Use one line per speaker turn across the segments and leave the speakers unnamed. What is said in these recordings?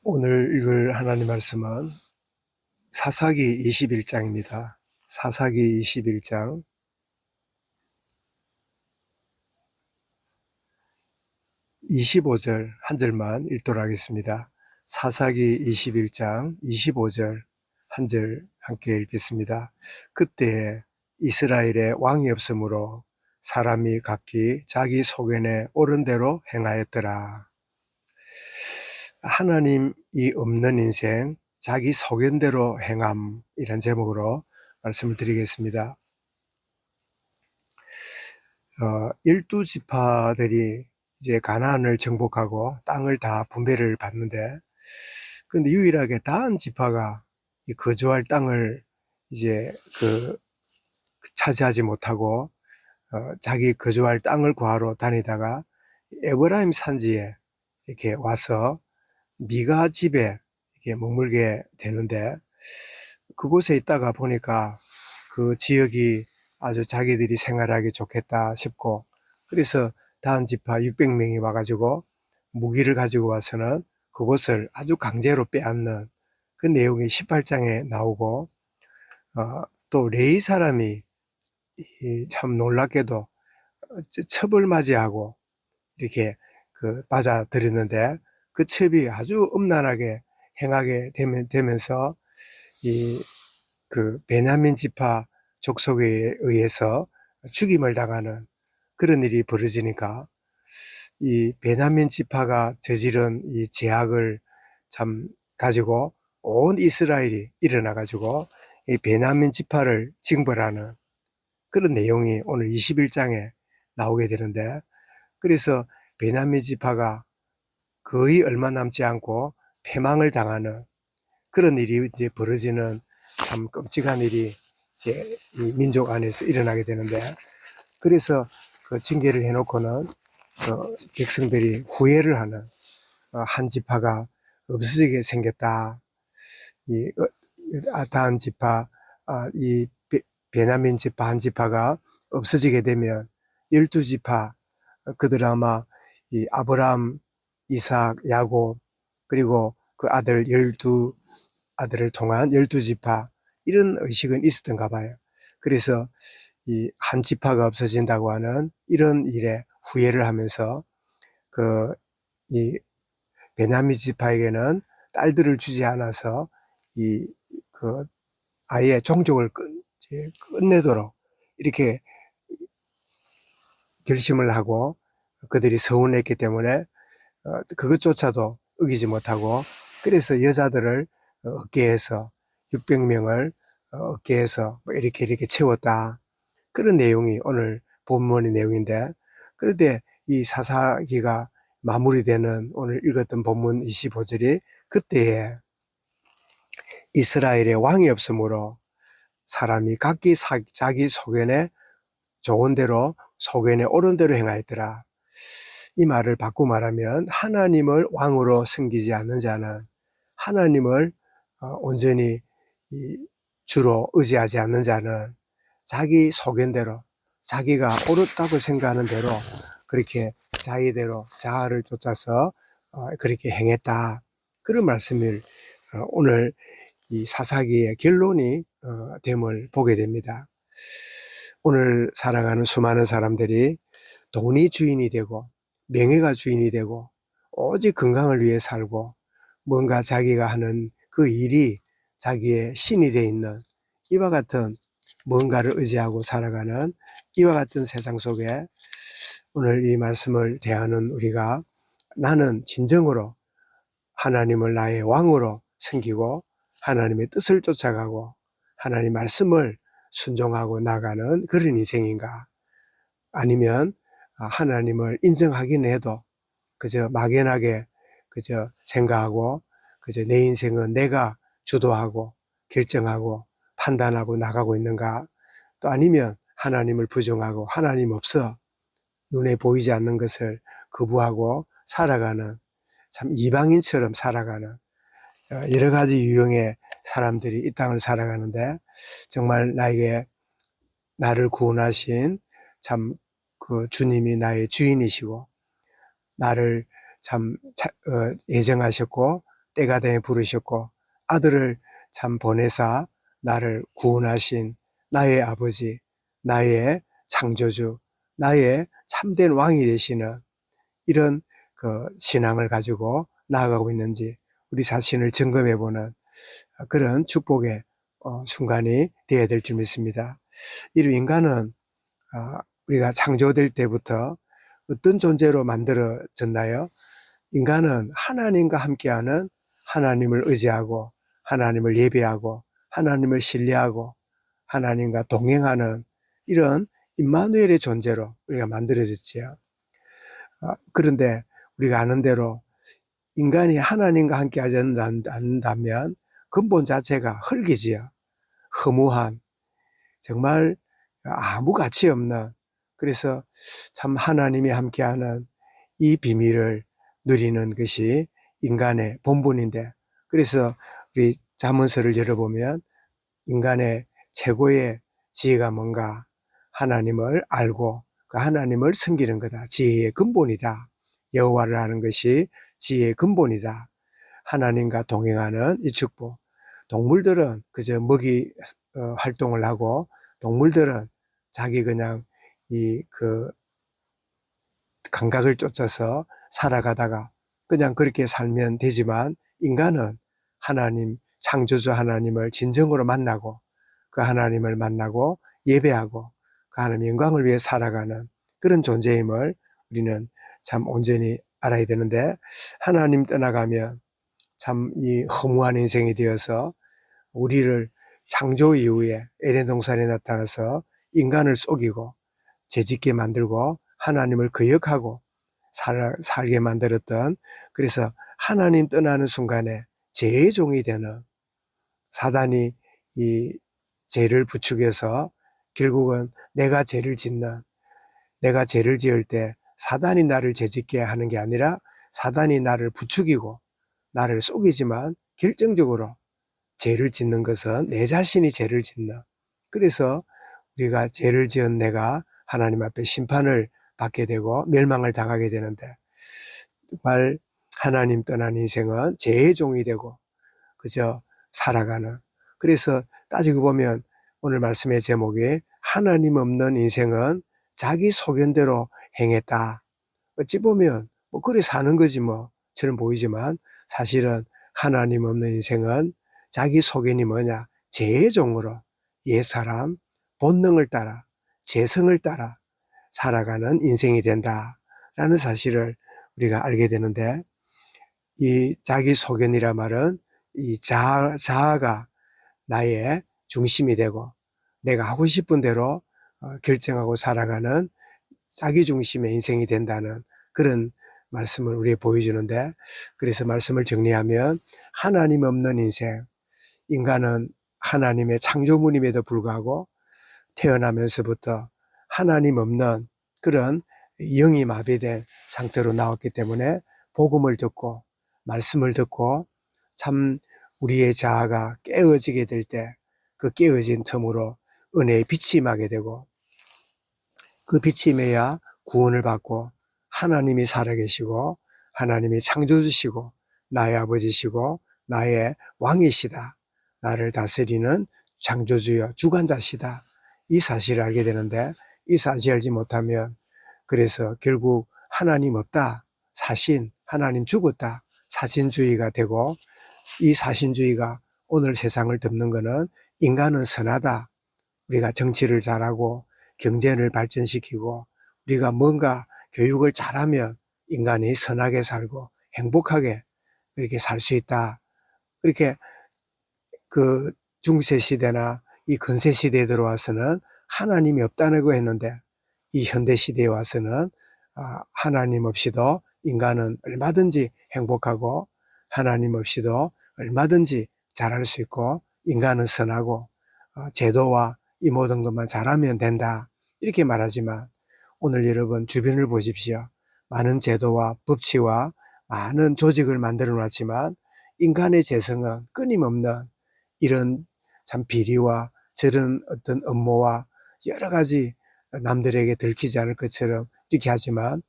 오늘 읽을 하나님 말씀은 사사기 21장입니다. 사사기 21장 25절 한 절만 읽도록 하겠습니다. 사사기 21장 25절 한 절 함께 읽겠습니다. 그때 이스라엘에 왕이 없으므로 사람이 각기 자기 소견에 옳은 대로 행하였더라. 하나님이 없는 인생, 자기 소견대로 행함, 이런 제목으로 말씀을 드리겠습니다. 12지파들이 이제 가나안을 정복하고 땅을 다 분배를 받는데, 근데 유일하게 다한 지파가 이 거주할 땅을 이제 차지하지 못하고 자기 거주할 땅을 구하러 다니다가 에브라임 산지에 이렇게 와서 미가 집에 이렇게 머물게 되는데, 그곳에 있다가 보니까 그 지역이 아주 자기들이 생활하기 좋겠다 싶고, 그래서 다한 지파 600명이 와가지고 무기를 가지고 와서는 그곳을 아주 강제로 빼앗는 그 내용이 18장에 나오고, 또 레위 사람이 참 놀랍게도 첩을 맞이하고 이렇게 맞아들였는데, 그 첩이 아주 음란하게 행하게 되면서 베냐민 지파 족속에 의해서 죽임을 당하는 그런 일이 벌어지니까, 이 베냐민 지파가 저지른 이 죄악을 참 가지고 온 이스라엘이 일어나 가지고 이 베냐민 지파를 징벌하는 그런 내용이 오늘 21장에 나오게 되는데, 그래서 베냐민 지파가 거의 얼마 남지 않고 패망을 당하는 그런 일이 이제 벌어지는 참 끔찍한 일이 이제 이 민족 안에서 일어나게 되는데, 그래서 그 징계를 해놓고는 백성들이 후회를 하는, 한 지파가 없어지게 생겼다. 이 다한 지파, 이 베냐민 지파 한 지파가 없어지게 되면 12지파, 그들 아마 이 아브라함, 이삭, 야곱, 그리고 그 아들 12 아들을 통한 12지파, 이런 의식은 있었던가 봐요. 그래서 이 한 지파가 없어진다고 하는 이런 일에 후회를 하면서 이 베냐민 지파에게는 딸들을 주지 않아서 이 아예 종족을 끝내도록 이렇게 결심을 하고, 그들이 서운했기 때문에 그것조차도 어기지 못하고, 그래서 여자들을 어깨에서 600명을 어깨에서 이렇게 채웠다. 그런 내용이 오늘 본문의 내용인데, 그런데 이 사사기가 마무리되는 오늘 읽었던 본문 25절이 그때에 이스라엘의 왕이 없으므로 사람이 각기 자기 소견에 좋은 대로, 소견에 옳은 대로 행하였더라. 이 말을 바꾸고 말하면, 하나님을 왕으로 섬기지 않는 자는, 하나님을 온전히 주로 의지하지 않는 자는 자기 소견대로, 자기가 옳았다고 생각하는 대로 그렇게 자기대로 자아를 쫓아서 그렇게 행했다. 그런 말씀을 오늘 이 사사기의 결론이 됨을 보게 됩니다. 오늘 살아가는 수많은 사람들이 돈이 주인이 되고 명예가 주인이 되고 오직 건강을 위해 살고, 뭔가 자기가 하는 그 일이 자기의 신이 되어 있는 이와 같은 뭔가를 의지하고 살아가는 이와 같은 세상 속에 오늘 이 말씀을 대하는 우리가, 나는 진정으로 하나님을 나의 왕으로 섬기고 하나님의 뜻을 쫓아가고 하나님 말씀을 순종하고 나가는 그런 인생인가, 아니면 하나님을 인정하긴 해도 그저 막연하게 그저 생각하고 그저 내 인생은 내가 주도하고 결정하고 판단하고 나가고 있는가, 또 아니면 하나님을 부정하고 하나님 없어 눈에 보이지 않는 것을 거부하고 살아가는, 참 이방인처럼 살아가는 여러 가지 유형의 사람들이 이 땅을 살아가는데, 정말 나를 구원하신 참 그 주님이 나의 주인이시고 나를 참 예정하셨고 때가 되에 부르셨고 아들을 참 보내사 나를 구원하신 나의 아버지, 나의 창조주, 나의 참된 왕이 되시는 이런 그 신앙을 가지고 나아가고 있는지 우리 자신을 점검해보는 그런 축복의 순간이 되어야 될 줄 믿습니다. 이 인간은 우리가 창조될 때부터 어떤 존재로 만들어졌나요? 인간은 하나님과 함께하는, 하나님을 의지하고 하나님을 예배하고 하나님을 신뢰하고 하나님과 동행하는 이런 임마누엘의 존재로 우리가 만들어졌지요. 그런데 우리가 아는 대로 인간이 하나님과 함께하지 않는다면 근본 자체가 흙이지요. 허무한, 정말 아무 가치 없는, 그래서 참 하나님이 함께하는 이 비밀을 누리는 것이 인간의 본분인데, 그래서 우리 잠언서를 열어보면 인간의 최고의 지혜가 뭔가? 하나님을 알고 그 하나님을 섬기는 거다. 지혜의 근본이다. 여호와를 아는 것이 지혜의 근본이다. 하나님과 동행하는 이 축복. 동물들은 그저 먹이 활동을 하고, 동물들은 자기 그냥 그 감각을 쫓아서 살아가다가 그냥 그렇게 살면 되지만, 인간은 하나님, 창조주 하나님을 진정으로 만나고 그 하나님을 만나고 예배하고 그 하나님의 영광을 위해 살아가는 그런 존재임을 우리는 참 온전히 알아야 되는데, 하나님 떠나가면 참 이 허무한 인생이 되어서 우리를 창조 이후에 에덴 동산에 나타나서 인간을 속이고 죄짓게 만들고 하나님을 거역하고 살게 만들었던, 그래서 하나님 떠나는 순간에 죄의 종이 되는 사단이 이 죄를 부추겨서 결국은 내가 죄를 짓는, 내가 죄를 지을 때 사단이 나를 죄짓게 하는 게 아니라 사단이 나를 부추기고 나를 속이지만 결정적으로 죄를 짓는 것은 내 자신이 죄를 짓는, 그래서 우리가 죄를 지은 내가 하나님 앞에 심판을 받게 되고 멸망을 당하게 되는데, 정말 하나님 떠난 인생은 죄의 종이 되고 그저 살아가는, 그래서 따지고 보면 오늘 말씀의 제목이 하나님 없는 인생은 자기 소견대로 행했다. 어찌 보면 뭐 그래 사는 거지 뭐처럼 보이지만, 사실은 하나님 없는 인생은 자기 소견이 뭐냐? 죄의 종으로 옛사람 본능을 따라 죄성을 따라 살아가는 인생이 된다라는 사실을 우리가 알게 되는데, 이 자기 소견이라 말은 이 자아가 나의 중심이 되고 내가 하고 싶은 대로 결정하고 살아가는 자기 중심의 인생이 된다는 그런 말씀을 우리에게 보여주는데, 그래서 말씀을 정리하면 하나님 없는 인생, 인간은 하나님의 창조물임에도 불구하고 태어나면서부터 하나님 없는 그런 영이 마비된 상태로 나왔기 때문에 복음을 듣고 말씀을 듣고 참 우리의 자아가 깨어지게 될 때 그 깨어진 틈으로 은혜의 빛이 임하게 되고, 그 빛이 임해야 구원을 받고 하나님이 살아계시고 하나님이 창조주시고 나의 아버지시고 나의 왕이시다. 나를 다스리는 창조주여 주관자시다. 이 사실을 알게 되는데, 이 사실을 알지 못하면 그래서 결국 하나님 없다, 사신, 하나님 죽었다, 사신주의가 되고, 이 사신주의가 오늘 세상을 덮는 거는 인간은 선하다, 우리가 정치를 잘하고 경제를 발전시키고 우리가 뭔가 교육을 잘하면 인간이 선하게 살고 행복하게 이렇게 살 수 있다. 그렇게 그 중세 시대나 이 근세 시대에 들어와서는 하나님이 없다고 했는데, 이 현대 시대에 와서는 하나님 없이도 인간은 얼마든지 행복하고 하나님 없이도 얼마든지 잘할 수 있고 인간은 선하고 제도와 이 모든 것만 잘하면 된다, 이렇게 말하지만 오늘 여러분 주변을 보십시오. 많은 제도와 법치와 많은 조직을 만들어 놨지만 인간의 재성은 끊임없는 이런 참 비리와 저런 어떤 업무와 여러 가지 남들에게 들키지 않을 것처럼 이렇게 하지만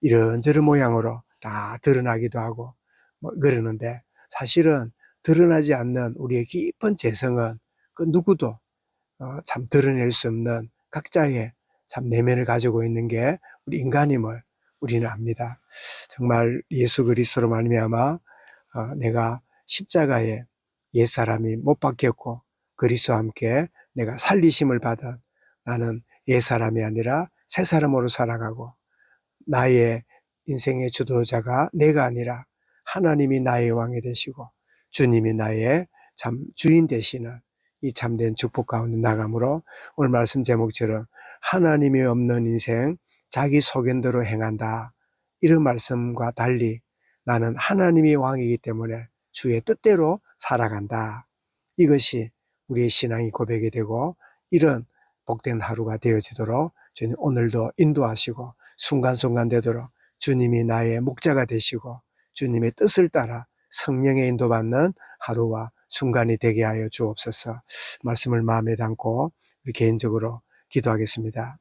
이런저런 모양으로 다 드러나기도 하고 뭐 그러는데, 사실은 드러나지 않는 우리의 깊은 재성은 그 누구도 참 드러낼 수 없는 각자의 참 내면을 가지고 있는 게 우리 인간임을 우리는 압니다. 정말 예수 그리스도로 말미암아 내가 십자가에 옛사람이 못 박혔고 그리스도와 함께 내가 살리심을 받은 나는 옛사람이 아니라 새사람으로 살아가고 나의 인생의 주도자가 내가 아니라 하나님이 나의 왕이 되시고 주님이 나의 참 주인 되시는 이 참된 축복 가운데 나감으로 오늘 말씀 제목처럼 하나님이 없는 인생 자기 소견대로 행한다. 이런 말씀과 달리 나는 하나님이 왕이기 때문에 주의 뜻대로 살아간다. 이것이 우리의 신앙이 고백이 되고 이런 복된 하루가 되어지도록 주님 오늘도 인도하시고 순간순간 되도록 주님이 나의 목자가 되시고 주님의 뜻을 따라 성령의 인도받는 하루와 순간이 되게 하여 주옵소서. 말씀을 마음에 담고 우리 개인적으로 기도하겠습니다.